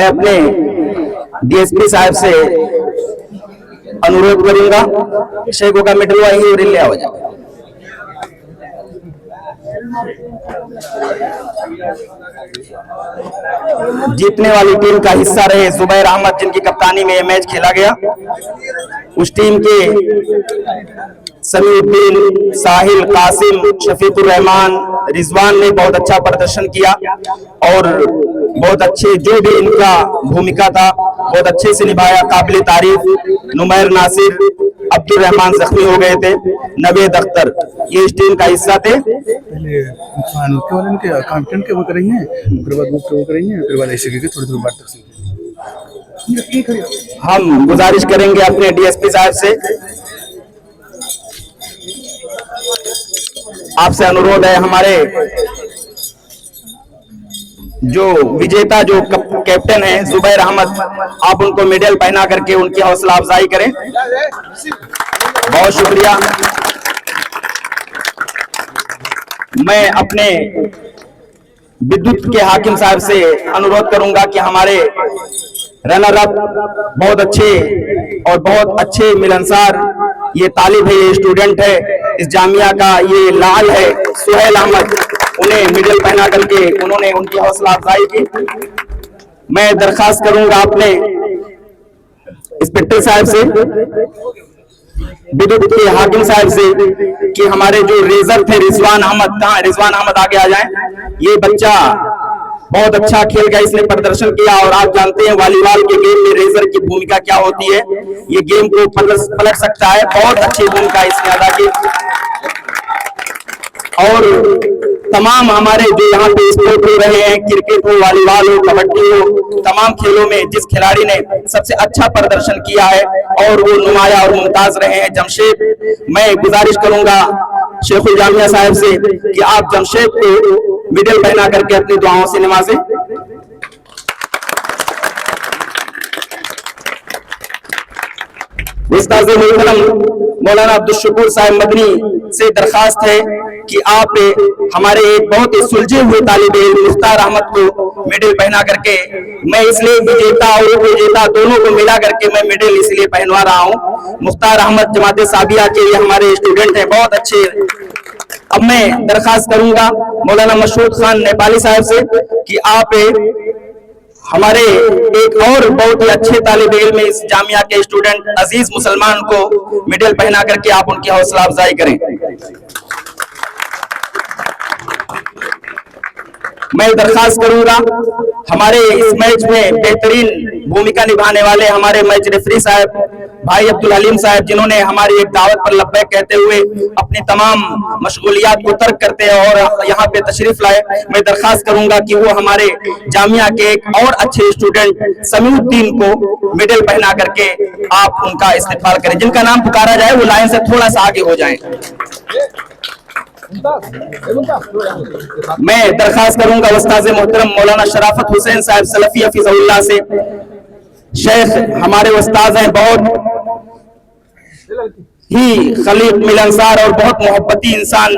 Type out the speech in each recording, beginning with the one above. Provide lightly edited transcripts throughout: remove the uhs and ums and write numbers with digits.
मैं अपने डीएसपी साहब से अनुरोध करूंगा शेखों का मिडल वही और ले आओ जाए। जीतने वाली टीम का हिस्सा रहे जुबैर अहमद, जिनकी कप्तानी में यह मैच खेला गया। उस टीम के समीउद्दीन, साहिल, कासिम, शफीकुर रहमान, रिजवान ने बहुत अच्छा प्रदर्शन किया और बहुत अच्छे जो भी इनका भूमिका था बहुत अच्छे से निभाया, काबिल तारीफ। नुमैर नासिर, अब्दुल रहमान जख्मी हो गए थे, नवेद अख्तर ये इस टीम का हिस्सा थे। हम गुजारिश करेंगे अपने डीएसपी साहब से, आपसे अनुरोध है हमारे जो विजेता जो कैप्टन है जुबैर अहमद, आप उनको मेडल पहना करके उनकी हौसला अफजाई करें। बहुत शुक्रिया। मैं अपने विद्युत के हाकिम साहब से अनुरोध करूंगा कि हमारे रनर अप बहुत अच्छे और बहुत अच्छे मिलनसार ये तालिब है, ये स्टूडेंट है इस जामिया का, ये लाल है सुहेल अहमद, उन्हें मेडल पहना करके उन्होंने उनकी हौसला अफजाई की। मैं दरखास्त करूंगा अपने इंस्पेक्टर साहब से, विद्युत के हाकिम साहब से कि हमारे जो रेजर थे रिजवान अहमद, कहाँ रिजवान अहमद आगे आ जाएं। ये बच्चा बहुत अच्छा खेल का इसने प्रदर्शन किया और आप जानते हैं वॉलीबॉल के गेम में रेजर की भूमिका क्या होती है, ये गेम को पलट सकता है। बहुत अच्छी भूमिका इसने अदा की और तमाम हमारे जो यहाँ पे स्पोर्ट हो रहे हैं, क्रिकेट हो, वॉलीबॉल हो, कबड्डी हो, तमाम खेलों में जिस खिलाड़ी ने सबसे अच्छा प्रदर्शन किया है और वो नुमाया और मुमताज रहे हैं जमशेद। मैं गुजारिश करूंगा शेखुल जामिया साहब से कि आप जमशेद को मेडल पहना करके अपनी दुआओं से नवाजें। उस्ताद मौलाना अब्दुल शुकूर साहब मदनी से दरखास्त है कि आप हमारे एक बहुत ही सुलझे हुए तालिब इल्म मुख्तार अहमद को मेडल पहना करके, मैं इसलिए विजेता और उपविजेता दोनों को मिला करके मैं मेडल इसलिए पहनवा रहा हूं। मुख्तार अहमद जमात साबिया के ये हमारे स्टूडेंट हैं बहुत अच्छे। अब मैं दरखास्त करूंगा मौलाना मशहूद खान नेपाली साहब से कि आप हमारे एक और बहुत ही अच्छे तालिब इल्म इस जामिया के स्टूडेंट अजीज मुसलमान को मेडल पहना करके आप उनकी हौसला अफजाई करें। मैं दरखास्त करूंगा हमारे इस मैच में बेहतरीन भूमिका निभाने वाले हमारे मैच रेफरी साहब भाई अब्दुल हलीम साहब, जिन्होंने हमारी एक दावत पर लब्बैक कहते हुए अपनी तमाम मशगूलियात को तर्क करते हैं और यहाँ पे तशरीफ लाए। मैं दरखास्त करूंगा कि वो हमारे जामिया के एक और अच्छे स्टूडेंट समीउद्दीन को मेडल पहना करके आप उनका इस्तेमाल करें। जिनका नाम पुकारा जाए वो लाइन से थोड़ा सा आगे हो जाए। मैं दरखास्त करूंगा उस्ताद मोहतरम मौलाना शराफत हुसैन साहब सलफी हफिज़हुल्लाह से। शेख हमारे उस्ताद हैं, बहुत ही खलीक मिलनसार और बहुत मोहब्बती इंसान,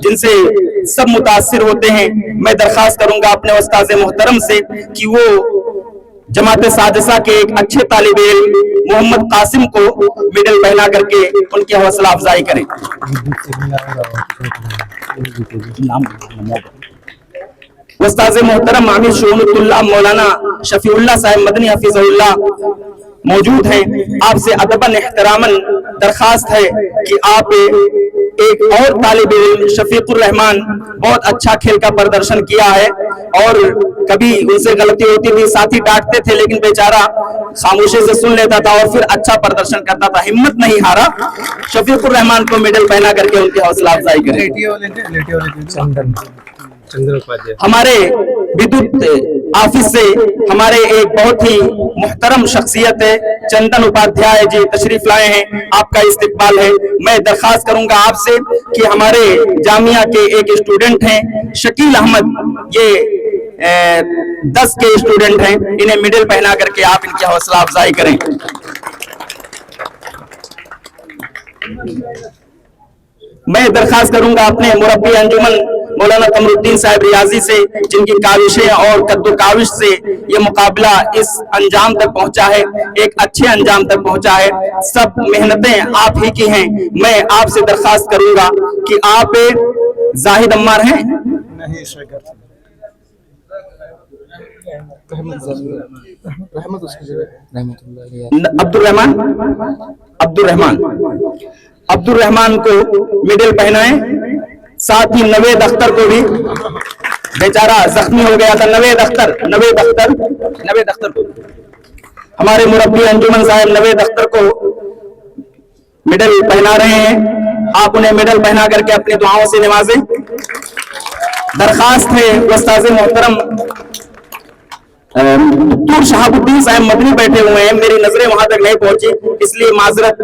जिनसे सब मुतासिर होते हैं। मैं दरखास्त करूंगा अपने उस्ताद मोहतरम से कि वो जमात सादिसा के एक अच्छे तालिब इल्म मोहम्मद कासिम को मेडल पहना करके उनकी हौसला अफजाई करें। उस्ताद मोहतरम आमिर शोनुतुल्लाह मौलाना शफीउल्लाह साहब मदनी हफिज़हुल्लाह मौजूद हैं। आपसे अदबन एहतरामन दरखास्त है कि आप एक और तालिब इल्म शफीकुर रहमान, बहुत अच्छा खेल का प्रदर्शन किया है और कभी उनसे गलती होती थी, साथी डांटते थे लेकिन बेचारा खामोशी से सुन लेता था और फिर अच्छा प्रदर्शन करता था, हिम्मत नहीं हारा। शफीकुर रहमान को मेडल पहना करके उनकी हौसला अफजाई करें। हमारे विद्युत ऑफिस से हमारे एक बहुत ही मुहतरम शख्सियत है चंदन उपाध्याय जी तशरीफ लाए हैं, आपका इस्तकबाल है। मैं दरखास्त करूंगा आपसे कि हमारे जामिया के एक स्टूडेंट हैं शकील अहमद, ये 10 के स्टूडेंट हैं, इन्हें मेडल पहना करके आप इनकी हौसला अफजाई करें। मैं दरखास्त करूंगा अपने मुरब्बी अंजुमन मौलाना कमरुद्दीन साहब रियाजी से, जिनकी काविशें और कद्दू काविश से ये मुकाबला इस अंजाम तक पहुंचा है, एक अच्छे अंजाम तक पहुंचा है। सब मेहनतें आप ही की हैं। मैं आपसे दरखास्त करूंगा कि आप जाहिद अम्मार हैं, अब्दुल रहमान को मेडल पहनाएं। साथ ही नवेद अख्तर को भी, बेचारा जख्मी हो गया था, नवेद अख्तर को हमारे मुरब्बी अंजुमन साहब नवेद अख्तर को मेडल पहना रहे हैं। आप उन्हें मेडल पहना करके अपनी दुआओं से नवाजें। दरखास्त है उस्ताद मोहतरम दक्तूर शहाबुद्दीन साहब मदनी बैठे हुए हैं, मेरी नजरें वहां तक नहीं पहुंची, इसलिए माजरत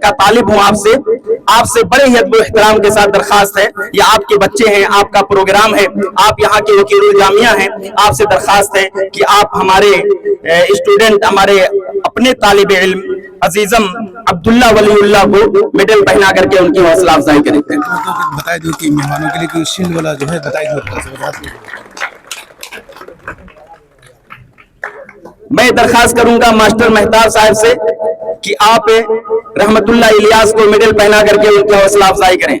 का तालिब हूं आपसे बड़े ही अदब एहतराम के साथ दरखास्त है। ये आपके बच्चे हैं, आपका प्रोग्राम है, आप यहाँ के वकील जामिया हैं। आपसे दरखास्त है कि आप हमारे स्टूडेंट, हमारे अपने तालिब इल्म अजीजम अब्दुल्ला वलीउल्लाह को मेडल पहना करके उनकी हौसला अफजाई करें। बताई दो कि मेहमानों के लिए कोई शील्ड वाला जो है बताई दो। मैं दरखास्त करूंगा मास्टर मेहताब साहब से कि आप रहमतुल्लाह इलियास को मेडल पहना करके उनकी हौसला अफजाई करें।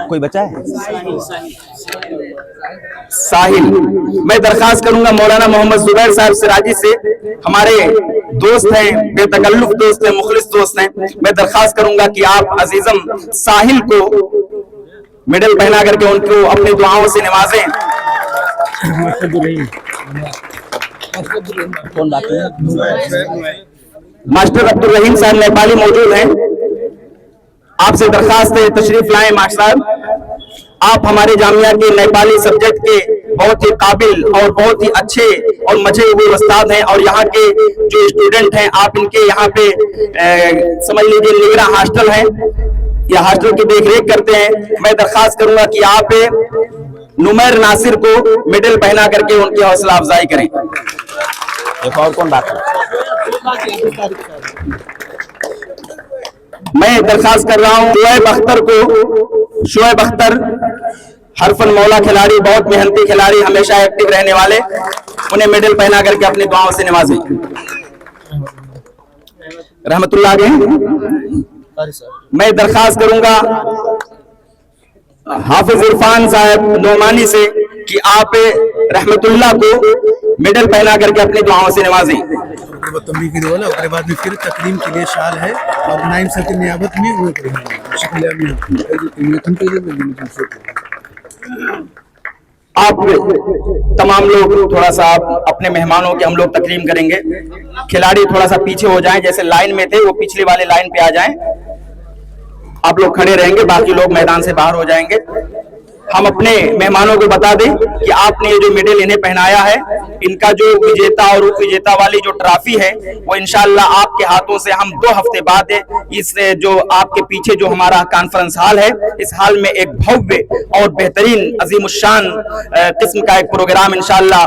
कोई बचा है? साहिल। मैं दरखास्त करूंगा मौलाना मोहम्मद जुबैर साहब सिराजी से, हमारे दोस्त हैं, बेतकल्लुफ दोस्त हैं, मुखलिस दोस्त हैं। मैं दरखास्त करूंगा कि आप अजीजम साहिल को मेडल पहना करके उनको अपनी दुआओं से नवाजें। मास्टर अब्दुल रहीम साहब नेपाली मौजूद हैं, आपसे दरखास्त है तशरीफ लाएं। मास्टर साहब, आप हमारे जामिया के नेपाली सब्जेक्ट के बहुत ही काबिल और बहुत ही अच्छे और मजे हुए उस्ताद हैं, और यहाँ के जो स्टूडेंट हैं आप इनके यहाँ पे समझ लीजिए निगरा हॉस्टल है, या हॉस्टल की देखरेख करते हैं। मैं दरखास्त करूंगा कि आप नुमैर नासिर को मेडल पहना करके उनकी हौसला अफजाई करें। एक और कौन बात है? मैं दरखास्त कर रहा हूँ शुएब अख्तर हरफन मौला खिलाड़ी, बहुत मेहनती खिलाड़ी, हमेशा एक्टिव रहने वाले, उन्हें मेडल पहना करके अपनी दुआओं से नवाजें। रहमतुल्लाह आगे। मैं दरखास्त करूंगा हाफिज इरफान साहब नोमानी से कि आप रहमतुल्लाह को मेडल पहना करके अपनी दुआओं से नवाजें। बाद में फिर तकरीम के लिए शाल है और नाइम सर की नियाबत में वो आप तमाम लोग थोड़ा सा आप अपने मेहमानों के हम लोग तकरीम करेंगे। खिलाड़ी थोड़ा सा पीछे हो जाएं, जैसे लाइन में थे वो पिछले वाले लाइन पे आ जाएं। आप लोग खड़े रहेंगे, बाकी लोग मैदान से बाहर हो जाएंगे। हम अपने मेहमानों को बता दें कि आपने ये जो मेडल इन्हें पहनाया है, इनका जो विजेता और उप विजेता वाली जो ट्रॉफी है वो इंशाअल्लाह आपके हाथों से हम 2 हफ्ते बाद इस जो आपके पीछे जो हमारा कॉन्फ्रेंस हॉल है, इस हॉल में एक भव्य और बेहतरीन अजीमुशान किस्म का एक प्रोग्राम इंशाअल्लाह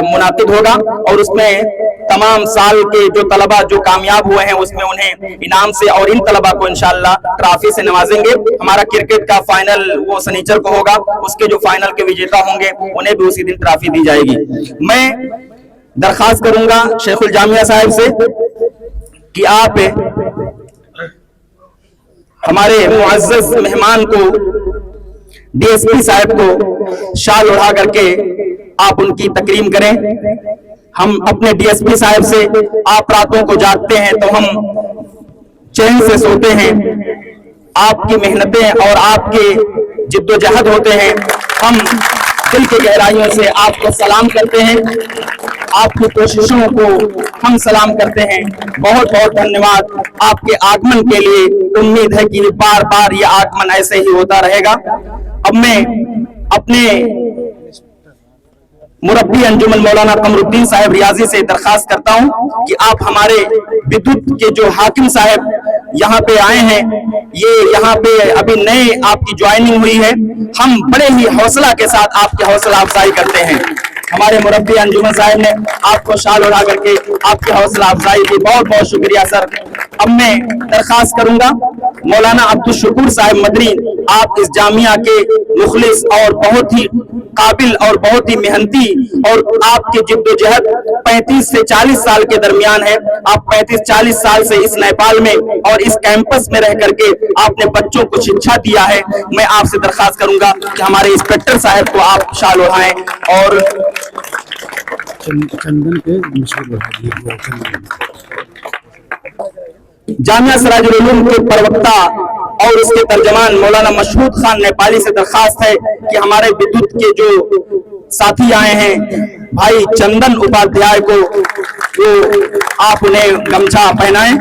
मुनाकिद होगा, और उसमें तमाम साल के जो तलबा जो कामयाब हुए हैं उसमें उन्हें इनाम से और इन तलबा को इंशाअल्लाह ट्रॉफी से नवाजेंगे। हमारा क्रिकेट का फाइनल वो शनिचर को होगा, उसके जो फाइनल के विजेता होंगे उन्हें भी उसी दिन ट्रॉफी दी जाएगी। मैं दरखास्त करूंगा शेखुल जामिया साहब से कि आप हमारे मुअज़्ज़ज़ मेहमान को, डीएसपी साहब को शाल उड़ा करके आप उनकी तकरीम करें। हम अपने डीएसपी साहब से, आप रातों को जागते हैं तो हम चैन से सोते हैं, आपकी मेहनतें और आपके जिद्दोजहद होते हैं। हम दिल की गहराइयों से आपको सलाम करते हैं, आपकी कोशिशों को हम सलाम करते हैं। बहुत बहुत धन्यवाद आपके आगमन के लिए। उम्मीद है कि बार बार ये आगमन ऐसे ही होता रहेगा। अब मैं अपने मुरब्बी अंजुमन मौलाना कमरुद्दीन साहब रियाजी से दरखास्त करता हूं कि आप हमारे विद्युत के जो हाकिम साहब यहाँ पे आए हैं, ये यहाँ पे अभी नए आपकी ज्वाइनिंग हुई है, हम बड़े ही हौसला के साथ आपकी हौसला अफजाई करते हैं। हमारे मुरब्बी अंजुमन साहब ने आपको शाल उड़ा करके आपकी हौसला अफजाई की, बहुत बहुत शुक्रिया सर। अब मैं दरखास्त करूंगा मौलाना अब्दुल शुकूर साहब मदनी, आप इस जामिया के मुखलिस और बहुत ही काबिल और बहुत ही मेहनती, और आपकी जिद्दोजहद 35 से 40 साल के दरमियान है। आप 35-40 साल से इस नेपाल में और इस कैंपस में रह करके आपने बच्चों को शिक्षा दिया है। मैं आपसे दरखास्त करूंगा कि हमारे इंस्पेक्टर साहब को आप शाल उड़ाएं और चंदन के मिश्र जामिया सिराजुल उलूम के प्रवक्ता और उसके तर्जमान मौलाना मशहूद खान नेपाली से दरखास्त है कि हमारे विद्युत के जो साथी आए हैं भाई चंदन उपाध्याय को, वो आप उन्हें गमछा पहनाएं।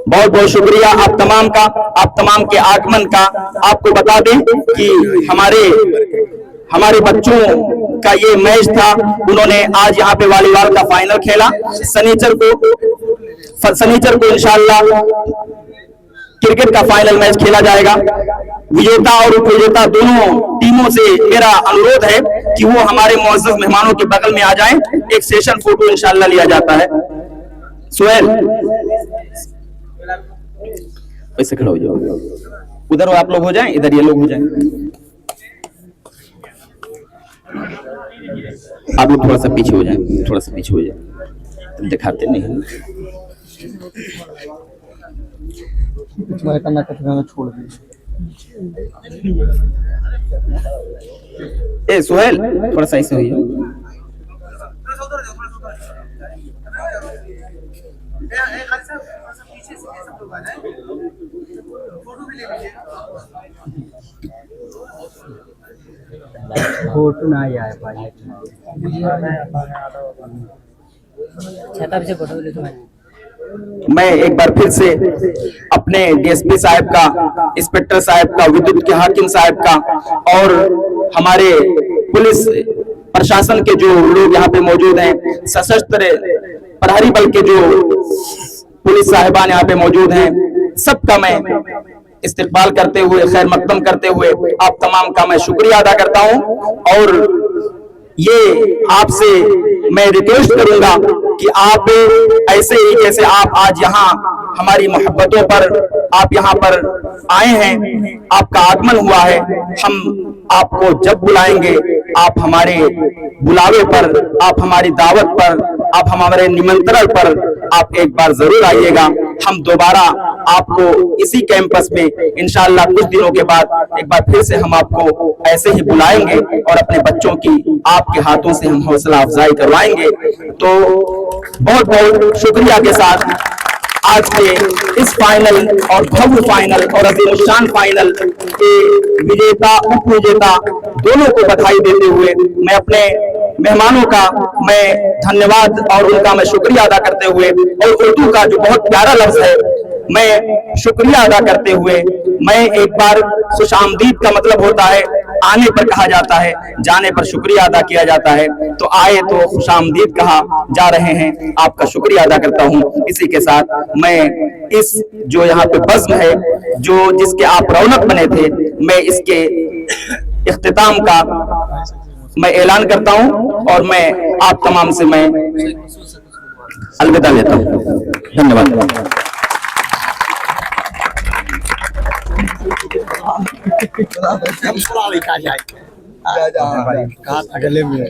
बहुत बहुत शुक्रिया आप तमाम का, आप तमाम के आगमन का। आपको बता दें कि हमारे बच्चों का ये मैच था, उन्होंने आज यहाँ पे वॉलीबॉल का फाइनल खेला। शनिचर को इंशाल्लाह क्रिकेट का फाइनल मैच खेला जाएगा। विजेता और उपविजेता दोनों टीमों से मेरा अनुरोध है कि वो हमारे मुअज़्ज़ज़ मेहमानों के बगल में आ जाएं, एक सेशन फोटो इंशाल्लाह लिया जाता है। सुहेल ऐसे खड़े हो जाओ, उधर आप लोग हो जाएं, इधर ये लोग हो जाएं। आप लोग थोड़ा सा पीछे हो जाएं, थोड़ा सा पीछे हो जाएं, तुम दिखाते नहीं। छोड़ ए सुहेल थोड़ा सा ऐसे हो जाओ। फोटो ना आया भाई, छता से फोटो ले। तो मैं एक बार फिर से अपने डीएसपी साहब का, इंस्पेक्टर साहब का, विद्युत के हाकिम साहब का और हमारे पुलिस प्रशासन के जो लोग यहाँ पे मौजूद हैं, सशस्त्र प्रहरी बल के जो पुलिस साहिबान यहाँ पे मौजूद हैं, सबका मैं इस्तेकबाल करते हुए, खैर मकदम करते हुए आप तमाम का मैं शुक्रिया अदा करता हूँ। और ये आपसे मैं रिक्वेस्ट करूंगा कि आप ऐसे ही जैसे आप आज यहाँ हमारी मोहब्बतों पर आप यहाँ पर आए हैं, आपका आगमन हुआ है, हम आपको जब बुलाएंगे, आप हमारे बुलावे पर, आप हमारी दावत पर, आप हमारे निमंत्रण पर आप एक बार जरूर आइएगा। हम दोबारा आपको इसी कैंपस में इंशाअल्लाह कुछ दिनों के बाद एक बार फिर से हम आपको ऐसे ही बुलाएंगे और अपने बच्चों की आपके हाथों से हम हौसला अफजाई करवाएंगे। तो बहुत बहुत शुक्रिया के साथ आज के इस फाइनल और भव्य फाइनल और अजीमुशान फाइनल के विजेता उप विजेता दोनों को बधाई देते हुए मैं अपने मेहमानों का मैं धन्यवाद और उनका मैं शुक्रिया अदा करते हुए, और उर्दू का जो बहुत प्यारा लफ्ज है, मैं शुक्रिया अदा करते हुए मैं एक बार खुश आमदीद का मतलब होता है आने पर कहा जाता है, जाने पर शुक्रिया अदा किया जाता है। तो आए तो खुश आमदीद कहा जा रहे हैं, आपका शुक्रिया अदा करता हूँ। इसी के साथ मैं इस जो यहाँ पे बज़्म है, जो जिसके आप रौनक बने थे, मैं इसके इख्तिताम का मैं ऐलान करता हूँ और मैं आप तमाम से मैं अलविदा लेता हूँ। धन्यवाद। गले में